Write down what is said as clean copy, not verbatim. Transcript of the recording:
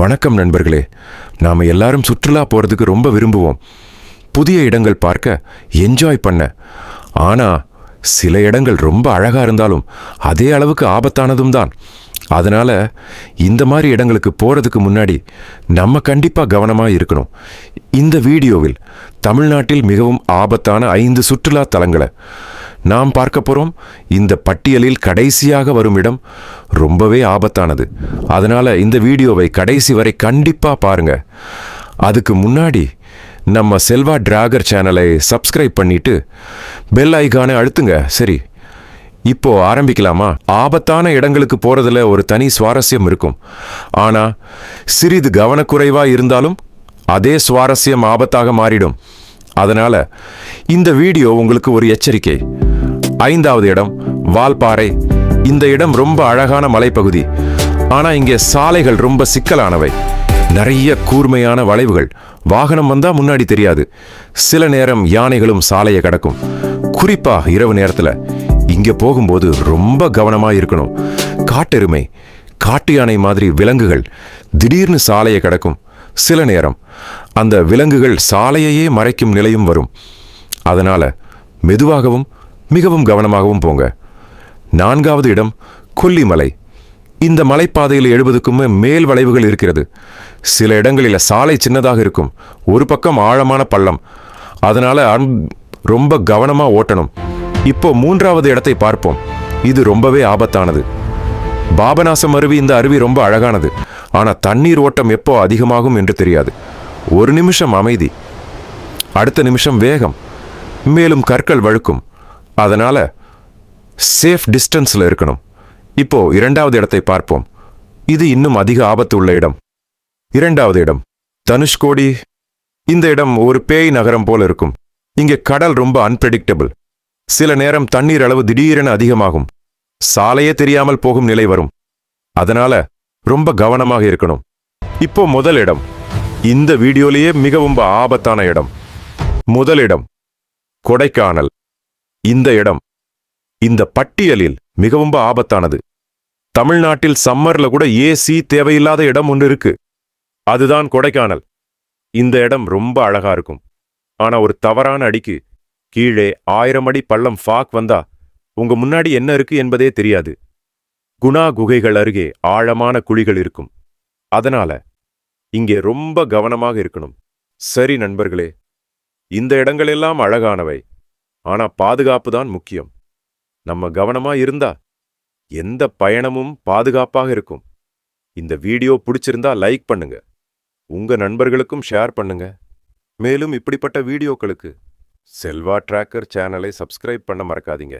வணக்கம் நண்பர்களே. நாம் எல்லாரும் சுற்றுலா போகிறதுக்கு ரொம்ப விரும்புவோம். புதிய இடங்கள் பார்க்க, என்ஜாய் பண்ண. ஆனால் சில இடங்கள் ரொம்ப அழகாக இருந்தாலும் அதே அளவுக்கு ஆபத்தானதும் தான். அதனால் இந்த மாதிரி இடங்களுக்கு போகிறதுக்கு முன்னாடி நம்ம கண்டிப்பாக கவனமாக இருக்கணும். இந்த வீடியோவில் தமிழ்நாட்டில் மிகவும் ஆபத்தான 5 சுற்றுலா தலங்களை நாம் பார்க்க போகிறோம். இந்த பட்டியலில் கடைசியாக வரும் இடம் ரொம்பவே ஆபத்தானது. அதனால் இந்த வீடியோவை கடைசி வரை கண்டிப்பாக பாருங்க. அதுக்கு முன்னாடி நம்ம செல்வா டிராகர் சேனலை சப்ஸ்கிரைப் பண்ணிட்டு பெல் ஐகானை அழுத்துங்க. சரி, இப்போ ஆரம்பிக்கலாமா? ஆபத்தான இடங்களுக்கு போறதுல ஒரு தனி சுவாரஸ்யம் இருக்கும். ஆனா சிறிது கவனக்குறைவா இருந்தாலும் அதே சுவாரஸ்யம் ஆபத்தாக மாறிடும். அதனால இந்த வீடியோ உங்களுக்கு ஒரு எச்சரிக்கை. 5வது இடம் வால்பாறை. இந்த இடம் ரொம்ப அழகான மலைப்பகுதி. ஆனா இங்கே சாலைகள் ரொம்ப சிக்கலானவை. நிறைய கூர்மையான வளைவுகள். வாகனம் வந்தா முன்னாடி தெரியாது. சில நேரம் யானைகளும் சாலையை கடக்கும். குறிப்பா இரவு நேரத்துல இங்க போகும்போது ரொம்ப கவனமா இருக்கணும். காட்டெருமை, காட்டு யானை மாதிரி விலங்குகள் திடீர்னு சாலையை கடக்கும். சில நேரம் அந்த விலங்குகள் சாலையையே மறைக்கும் நிலையும் வரும். அதனால மெதுவாகவும் மிகவும் கவனமாகவும் போங்க. 4வது இடம் கொல்லிமலை. இந்த மலைப்பாதையில் 70க்கும் மேல் வளைவுகள் இருக்கிறது. சில இடங்களில் சாலை சின்னதாக இருக்கும். ஒரு பக்கம் ஆழமான பள்ளம். அதனால ரொம்ப கவனமா ஓட்டணும். இப்போ 3வது இடத்தை பார்ப்போம். இது ரொம்பவே ஆபத்தானது. பாபநாசம் அருவி. இந்த அருவி ரொம்ப அழகானது. ஆனா தண்ணீர் ஓட்டம் எப்போ அதிகமாகும் என்று தெரியாது. ஒரு நிமிஷம் அமைதி, அடுத்த நிமிஷம் வேகம், மேலும் கற்கள் வழுக்கும். அதனால சேஃப் டிஸ்டன்ஸ்ல இருக்கணும். இப்போ 2வது இடத்தை பார்ப்போம். இது இன்னும் அதிக ஆபத்து உள்ள இடம். 2வது இடம் தனுஷ்கோடி. இந்த இடம் ஒரு பேய் நகரம் போல இருக்கும். இங்கே கடல் ரொம்ப அன்பிரடிக்டபிள். சில நேரம் தண்ணீர் அளவு திடீரென அதிகமாகும். சாலையே தெரியாமல் போகும் நிலை வரும். அதனால ரொம்ப கவனமாக இருக்கணும். இப்போ முதல் இடம். இந்த வீடியோலேயே மிகவும் ஆபத்தான இடம். முதல் இடம் கொடைக்கானல். இந்த இடம் இந்த பட்டியலில் மிகவும் ஆபத்தானது. தமிழ்நாட்டில் சம்மர்ல கூட ஏசி தேவையில்லாத இடம் ஒன்று இருக்கு. அதுதான் கொடைக்கானல். இந்த இடம் ரொம்ப அழகா இருக்கும். ஆனா ஒரு தவறான அடிக்கு கீழே 1000 அடி பள்ளம் ஃபாக் வந்தா உங்க முன்னாடி என்ன இருக்கு என்பதே தெரியாது. குணா குகைகள் அருகே ஆழமான குழிகள் இருக்கும். அதனால இங்கே ரொம்ப கவனமாக இருக்கணும். சரி நண்பர்களே, இந்த இடங்களெல்லாம் அழகானவை. ஆனா பாதுகாப்பு தான் முக்கியம். நம்ம கவனமா இருந்தா எந்த பயணமும் பாதுகாப்பாக இருக்கும். இந்த வீடியோ பிடிச்சிருந்தா லைக் பண்ணுங்க. உங்க நண்பர்களுக்கும் ஷேர் பண்ணுங்க. மேலும் இப்படிப்பட்ட வீடியோக்களுக்கு செல்வா டிராக்கர் சேனலை சப்ஸ்கிரைப் பண்ண மறக்காதீங்க.